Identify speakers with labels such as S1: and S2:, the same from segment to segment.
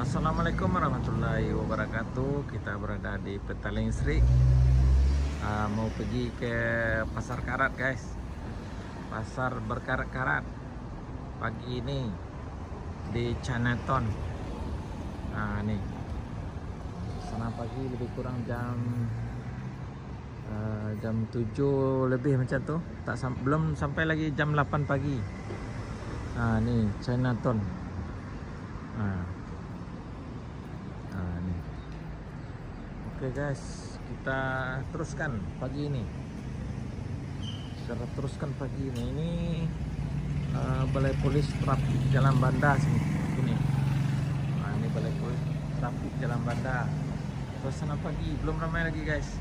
S1: Assalamualaikum warahmatullahi wabarakatuh. Kita berada di Petaling Sri. Mau pergi ke Pasar Karat, guys. Pasar berkarat-karat pagi ini di Chinatown. Nih sana pagi lebih kurang jam 7 lebih macam tu. Belum sampai lagi jam 8 pagi. Nih Chinatown. Nih. Oke guys, kita teruskan pagi ini. Ini Balai Polis Trafik Jalan Banda sini. Ini Balai Polis Trafik Jalan Banda. Suasana pagi, belum ramai lagi guys.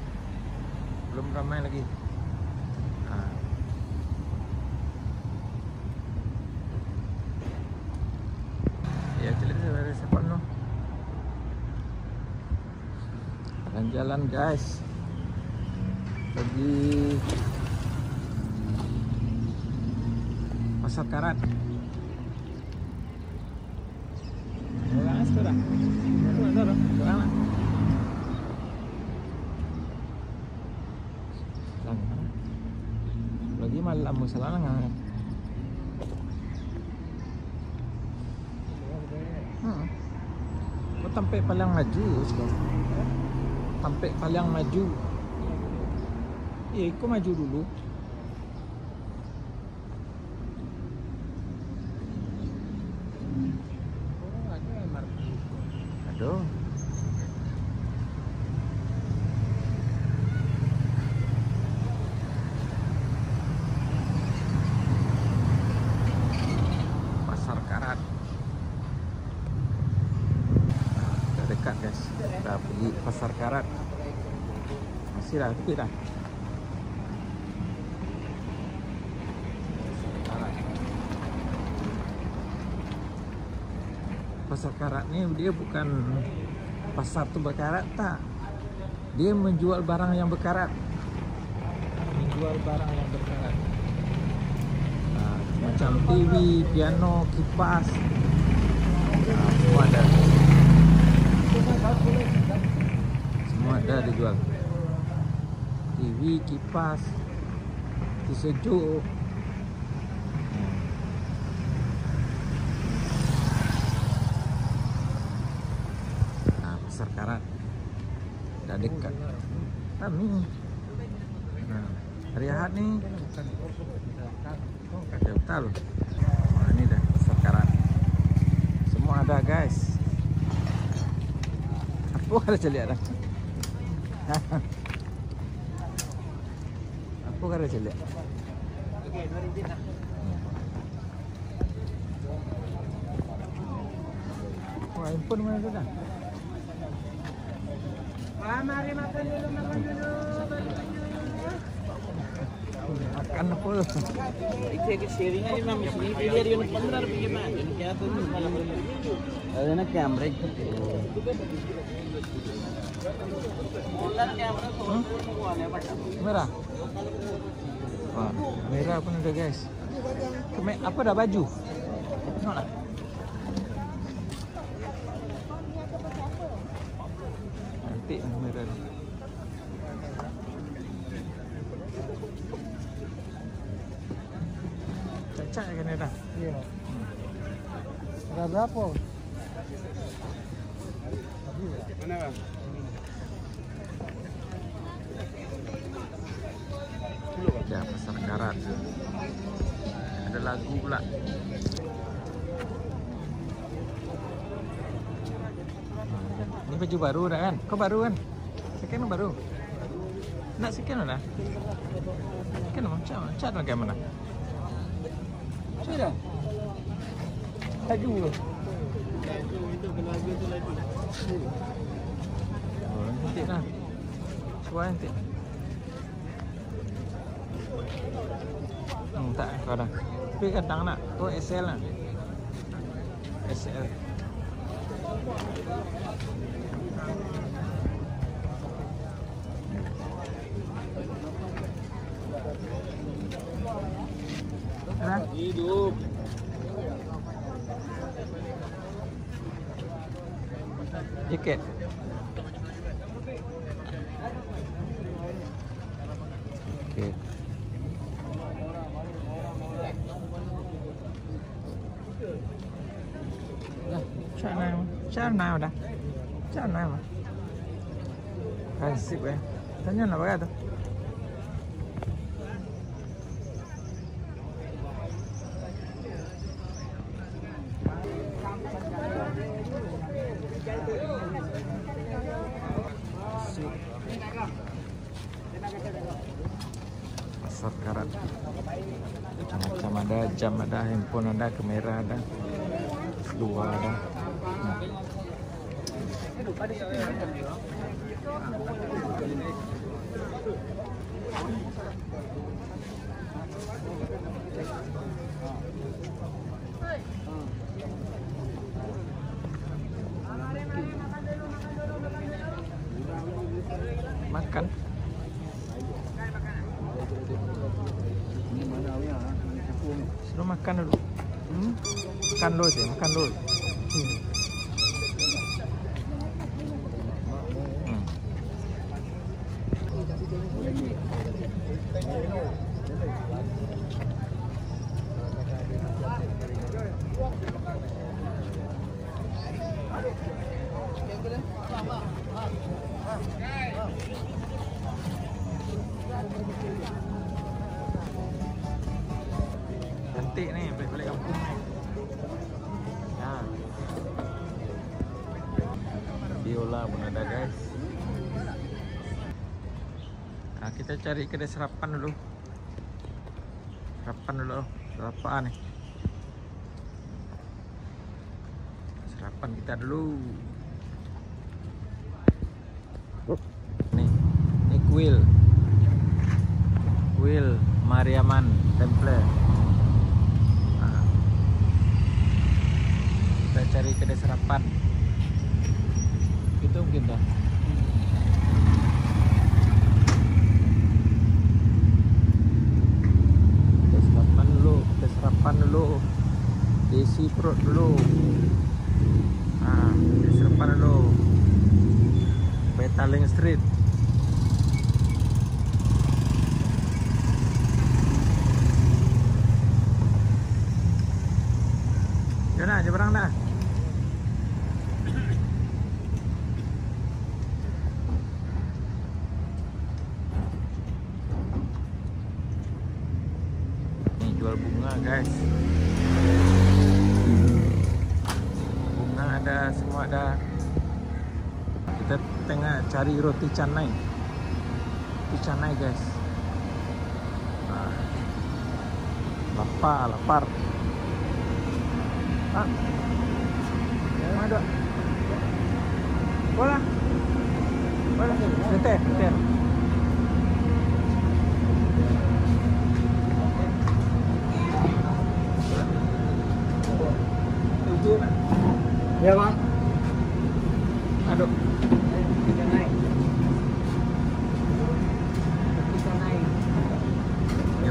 S1: Ya, cerita siapa no? Jalan guys, pergi Pasar Karat. Lagi malam masalah nggak? Kau sampai paling maju sekarang. Sampai paling maju. Kau maju dulu. Aduh. Pasar Karat. Udah dekat guys. Kita pergi Pasar Karat. Masih dah, tapi dah. Pasar Karat ni dia bukan pasar tu berkarat, tak. Dia menjual barang yang berkarat. Macam TV, piano, kipas, semua ada. Semua ada dijual. TV, kipas, sejuk. Pasar Karat dah dekat kami. Hari Ahad ni kata betul. Ini dah Pasar Karat. Semua ada guys. Apa ada celiak dah? Apa ada celiak? Handphone mana tu dah?
S2: Mari makan dulu.
S1: Makan apa?
S2: Itu sharing aja mami. Ini dia yang 15 rupiah mah. Ini क्या तो ada ना कैमरे
S1: Merah. Wah, merah pun ada guys. Apa dah baju? Tengoklah. Nanti merah. Cacak kan dah.
S2: Iya. Ada berapa? Mana bang?
S1: Ya, Pasar Karat. Ada lagu pula. Ini baju baru dah kan? Kau baru kan? Second baru. Nak second mana? Second macam lagi mana?
S2: Sudah. Laju. Itu lagu itu laju.
S1: Oh, nanti lah. Suai nanti. Tak kau dah. Tapi kadang nak. Tu SL lah. SL.
S2: Hidup.
S1: Tiket. Oke. Sana dah. Sana mah. Kasih ya. Tanya lah bagai tu. Pasar Karat. Macam-macam ada, jam ada, handphone ada, kamera ada, dua ada. Makan. Suruh makan dulu. Makan dulu je, makan dulu. Cantik ni, balik kampung ni. Ha. Biola pun ada guys. Nah, kita cari kedai sarapan dulu. Sarapan dulu. Sarapan ni. Sarapan kita dulu. Ni kuil. Kuil Mariaman Temple. Kita cari kedai sarapan. Itu mungkin dah. Kita sarapan dulu. Isi perut dulu. Kita sarapan dulu. Petaling Street. Jom nak, jom barang dah. Ni jual bunga guys. Bunga ada, semua ada. Kita tengah cari roti canai. Roti canai guys. Lapar. Ada. Bola. Seter. Ya bang. Aduh.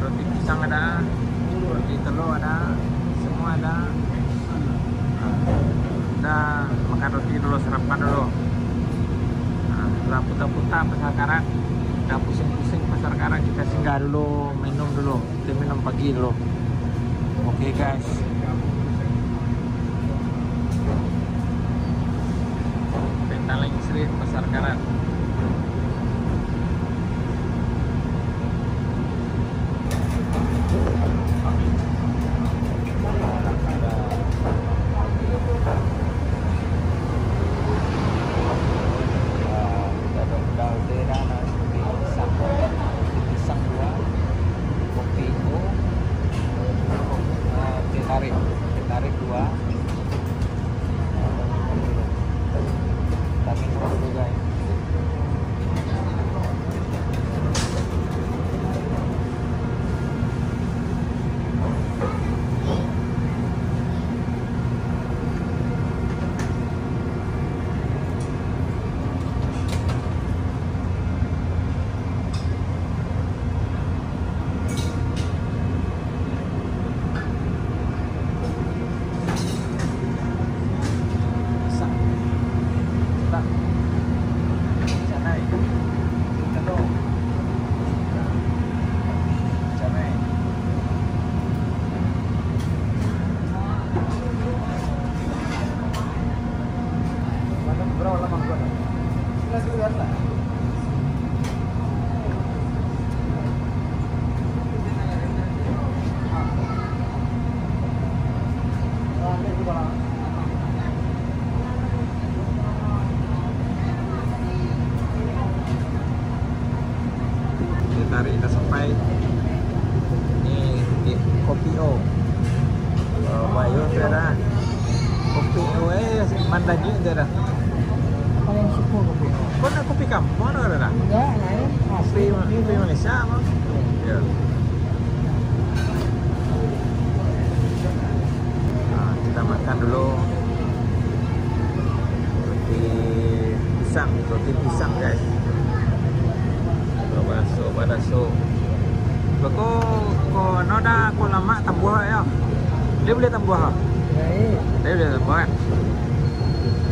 S1: Roti pisang ada, roti telur ada, semua ada. Dah makan roti dulu, sarapan dulu. Setelah putar-putar pasar Karat, dah pusing-pusing pasar Karat, kita singgah dulu, minum dulu. Kita minum pagi dulu. Oke guys. Petaling Street pasar Karat. Tarik dua. Tapi dulu guys. Tarik dah sampai ni di Kopi O. Bayo tu dah. Kopi O mandanya dia dah.
S3: Paling suka kopi.
S1: Kau nak kopi kampung ada dah?
S3: Enggak, lain.
S1: Kopi Malaysia mah. Ya. Kita makan dulu roti pisang guys. Badaso. Bako ko ano dah ko lama tambuh ya. Dia boleh tambuh.
S3: Baik.
S1: Dia boleh tambuh kan.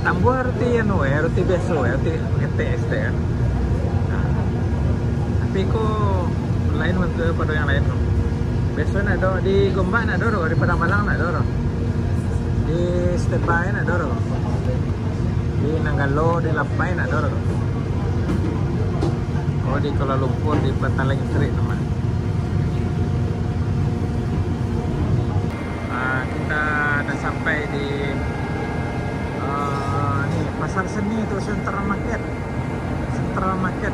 S1: Tambuh roti anu roti biasa roti ETS kan. Tapi ko lain untuk pada yang lain. Biasanya ada di Gombak ada di Padang Malang ada. Di Standby ada. Di Nanggalo di Lapai ada. Oh di Kuala Lumpur di Petaling Street teman. Kita dah sampai di ni pasar seni tu Central Market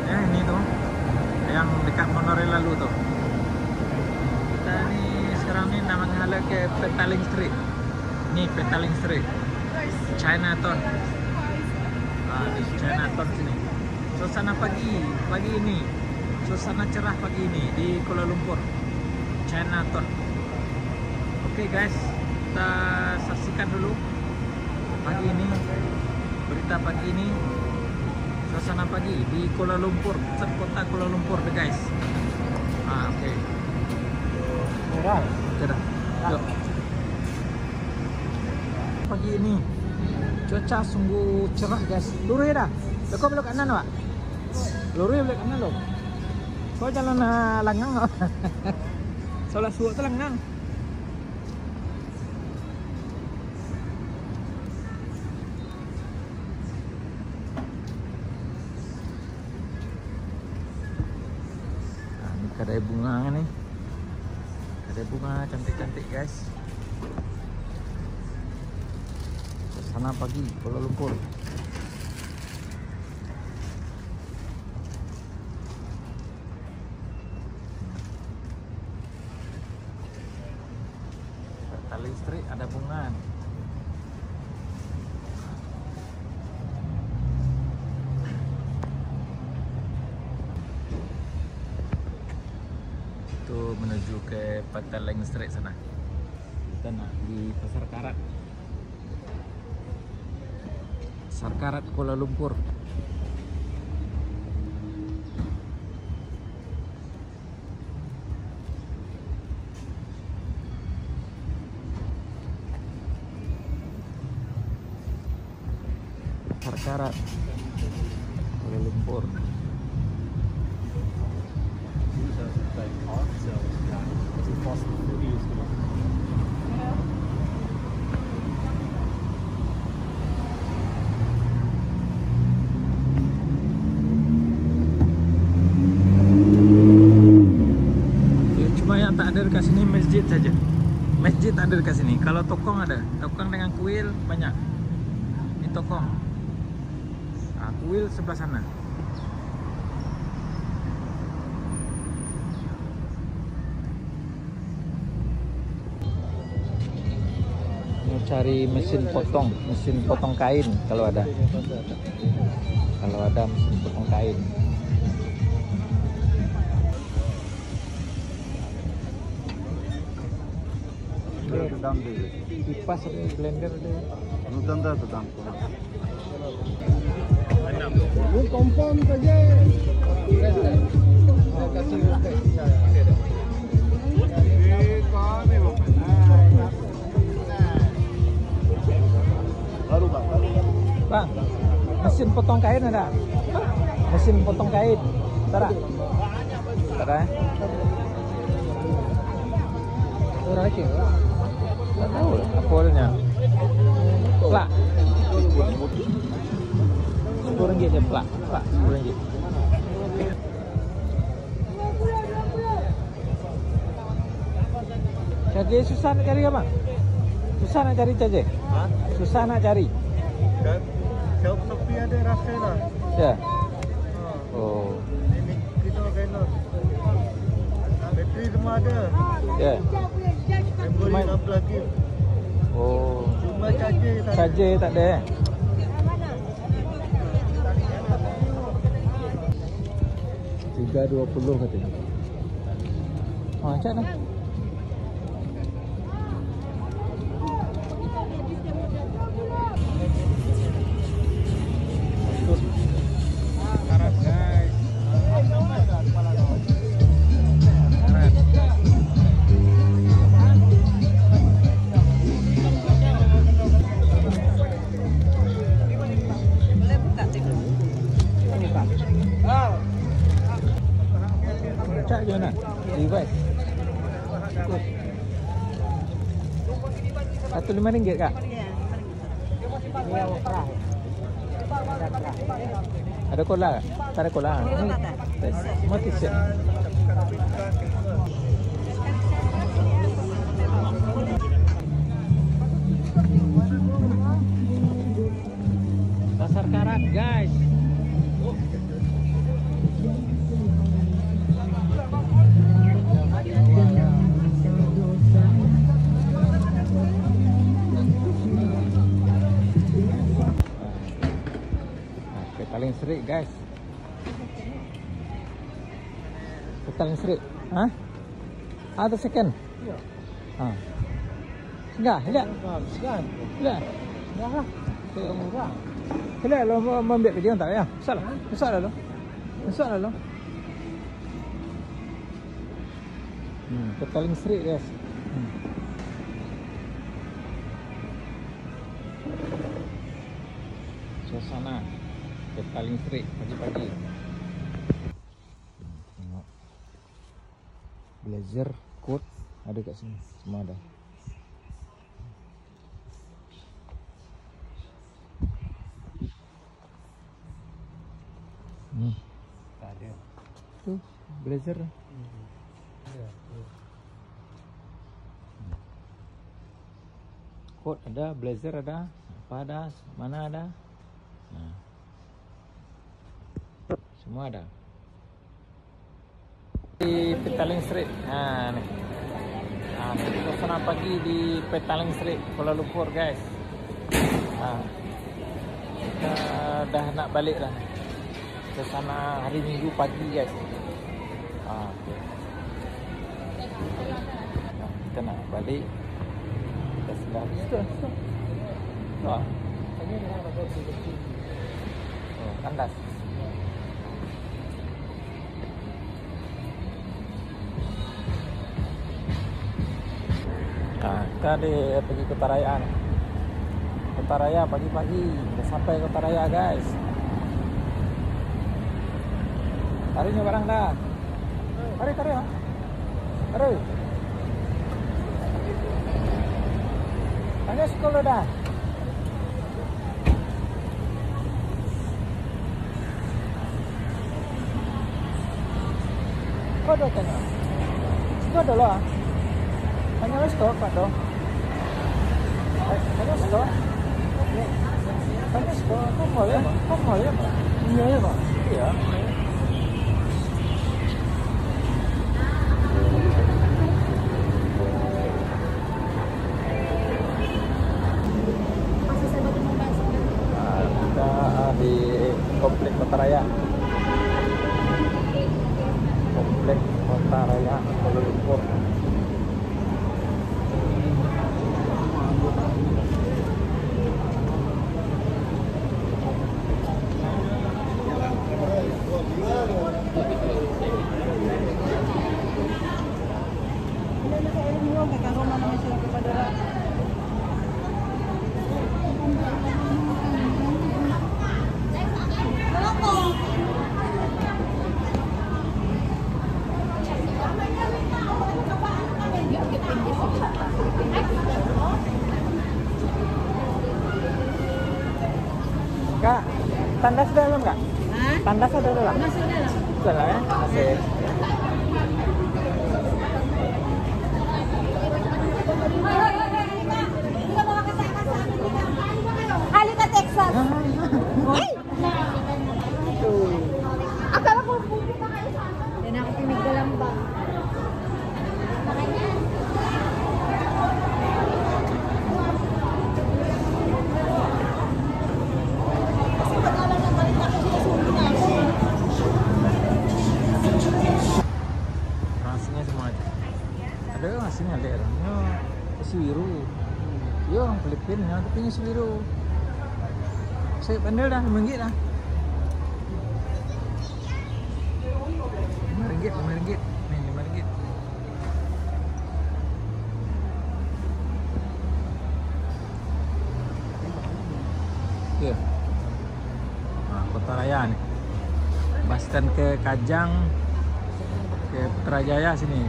S1: ya ini tu yang dekat monorail lalu tu. Kita ni sekarang ni nak menghala ke Petaling Street. Ni Petaling Street, Chinatown. Di Chinatown sini. Suasana pagi ini, suasana cerah pagi ini di Kuala Lumpur, Chinatown. Oke guys, kita saksikan dulu pagi ini, berita pagi ini, suasana pagi di Kuala Lumpur, pusat kota Kuala Lumpur deh guys. Oke.
S3: Murah.
S1: Oke dah. Yuk. Pagi ini cuaca sungguh cerah guys. Lurus dah. Kau belok kanan pak? Lurus belok kanan lo. Kau jalan langang kok. Soalnya suuk tu langang. Ini kedai bunga ni. Kedai bunga cantik-cantik guys. Suasana pagi Kuala Lumpur. Listrik ada bunga. Itu menuju ke Petaling Street sana. Kita nak di Pasar Karat. Pasar Karat Kuala Lumpur. Karat Kuala Lumpur. Cuma yang tak ada dekat sini masjid saja. Masjid ada dekat sini. Kalau tokong ada, tokong dengan kuil banyak. Ini tokong. Kuil sebelah sana. Mau cari mesin potong kain kalau ada. Kalau ada mesin potong kain. Kipas atau blender ada.
S3: Kompon saja.
S1: Bang, mesin potong kain ada? Mesin potong kain, tak ada? Tak tahu apa adanya. Lah. 10 Pak, 10 ringgit. Cabai susah nak cari abang? Susah nak cari cabai?
S3: Hah?
S1: Susah nak cari?
S3: Dan jauh sepi ada rasa lah.
S1: Ya.
S3: Ha.
S1: Oh.
S3: Ini kita kena. Bateri semua ada.
S1: Ya.
S3: Memori dan plug-in.
S1: Oh.
S3: Cuma charger tak ada.
S1: Cabai tak ada. Eh? $3.20 katanya. Oh, macam mana? Karat guys. Karat.
S2: Boleh buka tengok.
S1: Cak je mana? Device. Satu RM5 kak? Ada cola tak? Tak ada cola. Ini semua t-shirt. Pasar Karat guys. Paling serik guys. Paling serik. Hah? Ada second? Ya. Ha. Enggak, enggak.
S3: Segan.
S1: Enggak.
S3: Dah lah. Murah.
S1: Enggak lo mau ambil video tak ya? Salah. Salah lo. Salah lo. Paling serik guys. Suasana paling serik pagi-pagi. Tengok blazer, coat ada kat sini, semua ada.
S3: Tak ada.
S1: Tu blazer. Coat ada, blazer ada, apa ada, mana ada. Nah. Semua ada. Di Petaling Street. Nah, nih. Nah, suasana pagi di Petaling Street, Kuala Lumpur, guys. Nah, kita dah nak balik lah. Ke sana hari Minggu pagi, guys. Nah, kita nak balik. Kita sudah. Oh, kandas. Nah, kita pergi Kota Raya. Kota Raya pagi-pagi. Kita sampai Kota Raya, guys. Taruhnya barang dah. Taruh ya. Taruh. Tanya sekolah dah. Kau dah tanya? Kau dah lah. Tanya lah sekolah Pak dong. Tanya sekolah. Tanya sekolah. Kau mau ya Pak? Kau mau ya Pak? Iya ya Pak? Iya. Kita di Komplek Kota Raya. Komplek Kota Raya Kuala Lumpur. Kak, tanda sudah belum Kak? Tandas ada lah.
S4: Nasi dalam.
S1: Bukan lah ya. Asik.
S4: Halika Texas. Ay! Akala ko pupunta kayo sa ano. Yan ako pinagdalang ba?
S1: Nasinya semua aja. Ada kan nasinya ada orangnya nasi biru. Iya orang Filipina tapi nasi biru. Saya pandai dah RM5 dah. RM5. Nih RM5. Iya. Nah, Kota Raya nih. Bus stand ke Kajang, ke Putrajaya sini.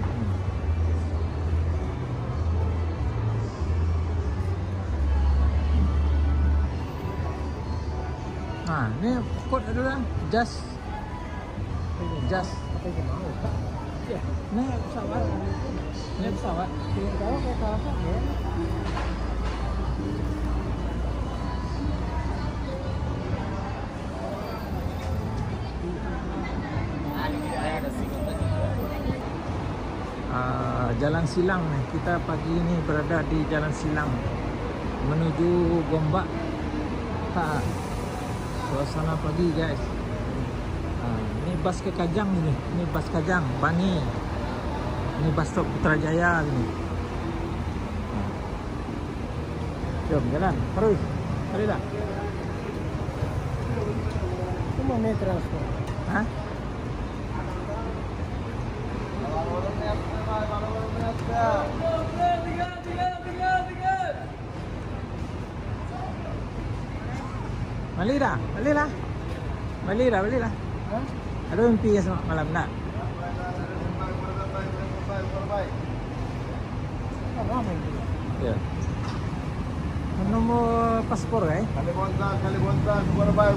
S1: Nah, ini kod adalah Just. Ini pesawat. Ini pesawat. Kalau ke salah ya. Jalan Silang nih. Kita pagi ini berada di Jalan Silang menuju Gombak. Suasana pagi guys. Ini bus ke Kajang ini. Ini bus Kajang, Bani. Ini bus stop Putrajaya ini. Jom jalan terus. Mari dah.
S3: Cuma naik transport.
S1: Hah? Balik dah. Ada mimpi ya malam nak?
S3: Ramai juga.
S1: Ya. Nomor paspor kan?
S3: Kalimantan, Borbay.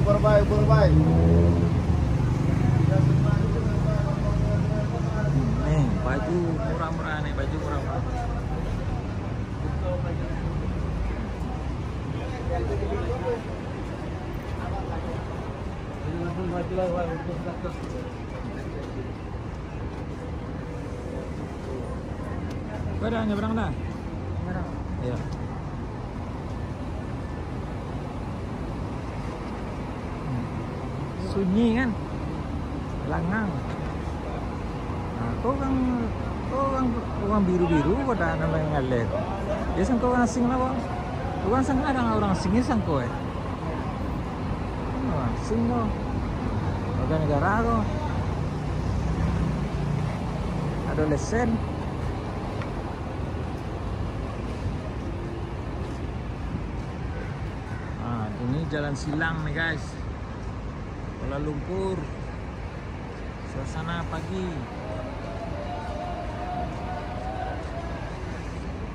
S1: Nih, baju murah-murah nih, baju murah-murah. Dah nyebrang dah. Ya. Sunyi kan? Langang. Nah, orang biru-biru pada namanya ngalir. Dia sangka orang asing lah bang. Orang sangka ada orang asingnya sangka Orang asing kok. Warga negara kok. Adolesen. Ini Jalan Silang nih guys, Kuala Lumpur. Suasana pagi.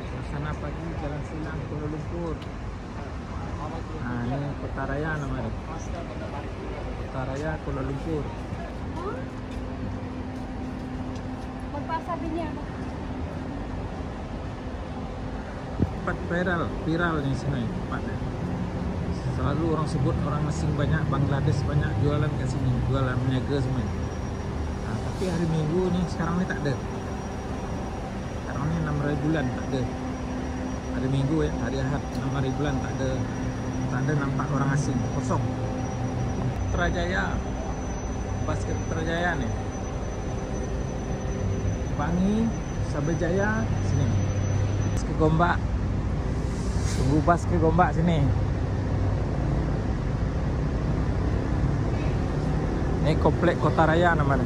S1: Suasana pagi Jalan Silang Kuala Lumpur. Nah ini Kota Raya namanya. Kota Raya Kuala Lumpur.
S4: Magpasabi niya.
S1: Tempat viral nih sini tempatnya. Selalu orang sebut orang asing banyak, Bangladesh banyak jualan ke sini, jualan meniaga semua. Nah, tapi hari Minggu nih sekarang ini tak ada. Sekarang ini 6 hari bulan tak ada. Hari Minggu ya, hari Ahad 6 hari bulan tak ada nampak orang asing, kosong. Putrajaya, basket Putrajaya nih. Bangi, Sabajaya sini. Bas ke Gombak. Tunggu bas ke Gombak sini. Ini komplek Kota Raya namanya.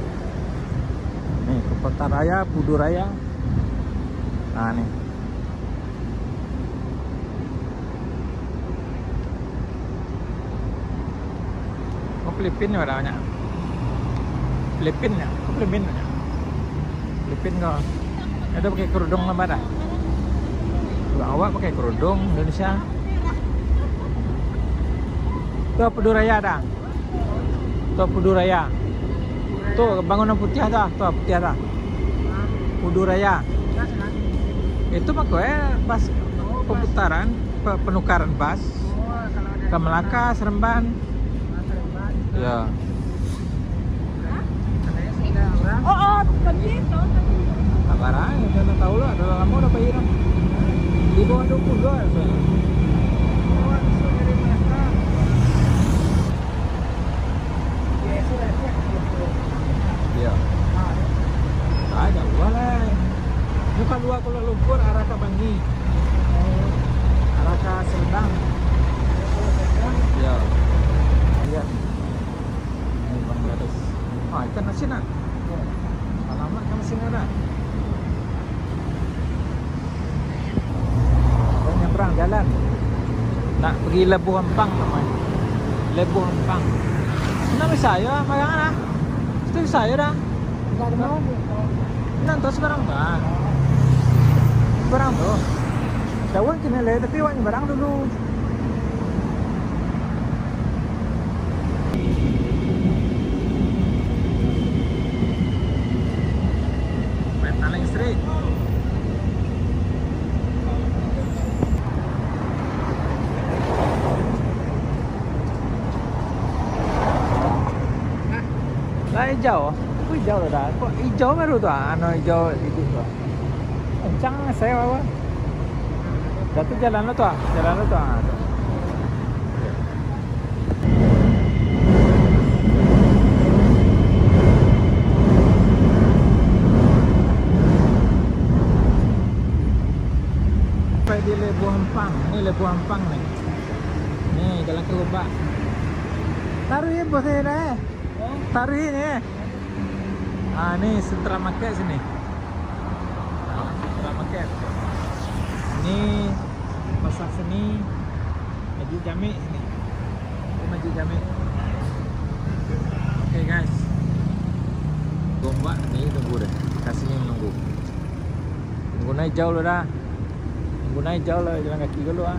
S1: Nih Kota Raya, Pudu Raya. Nah nih. Oh Filipina ada banyak. Filipina banyak. Filipina kok. Ada pakai kerudung lambat dah. Awak pakai kerudung Indonesia. Itu Pudu Raya dah. Tuh Pudu Raya. Tuh bangunan putih ada, tuh putih ada. Pudu Raya. Itu mah gue pas pemutaran, penukaran bus ke Melaka, Seremban. Ya.
S4: Oh, begitu.
S1: Kabar aja, udah tahu lah, udah lama udah bayar. Di bawah 20 dolar soalnya. Iya. Ada boleh. Bukan luar Kuala Lumpur arah ke Bangi. Arah ke Serdang. Iya. Lihat. Ini Bangladesh. Oh, ikan asin ah. Alamat kan asin ada. Oh, nyebrang jalan. Nak pergi Lebuh Ampang namanya. Lebuh Ampang. Nama saya, mayangan ah. Itu saya dah.
S3: Dari mana?
S1: Nanti sebarang kan. Barang tuh. Daun kena le, tapi wangi barang dulu. Petaling street. Lah hijau. Kok hijau dah? Kok hijau baru tuh? Anu hijau itu tuh. Kencang saya bawa. Satu jalan lo tuh, jalan lo tuh. Sampai di Lebuh Ampang, ini Lebuh Ampang nih. Nih jalan ke Lubak. Taruhin bos saya dah. Taruhin ya. Ah nih Sentra Market sini. Sentra Market. Ini pasar seni Masjid Jami sini. Ini Masjid Jami. Oke guys. Gombak nih tunggu deh. Kasihnya menunggu. Tunggu naik jauh lo dah. Tunggu naik jauh lo jalan kaki dulu ah.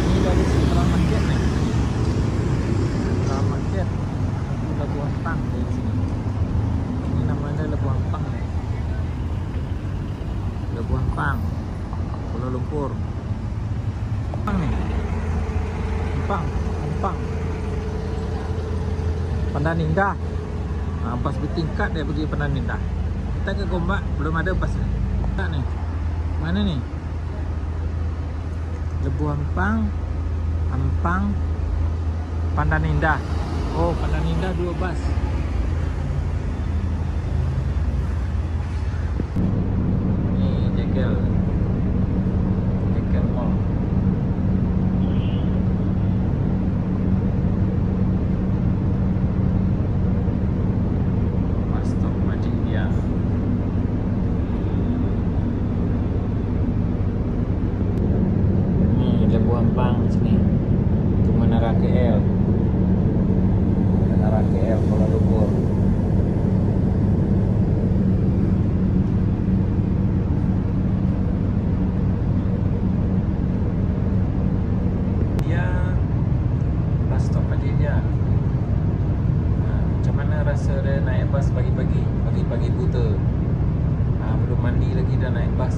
S1: Ini dari Sentra Market nih. Sentra Market. Lebuh Ampang di sini. Ini namanya Lebuh Ampang nih. Lebuh Ampang, Kuala Lumpur. Ampang nih. Ampang. Pandan Indah. Nah, pas bertingkat dia pergi Pandan Indah. Kita ke Gombak belum ada pas nih. Tak nih. Mana nih? Lebuh Ampang, Pandan Indah. Oh, Pandan Indah 2 bus. Ini Jekyll Mall. Mastok Madindia. Ini Lebuh Ampang sini. Itu Menara KL. Menara KL Kuala Lumpur. Dia bus stop aja dia. Macam mana rasa dia naik bus pagi-pagi buta. Belum mandi lagi dah naik bus.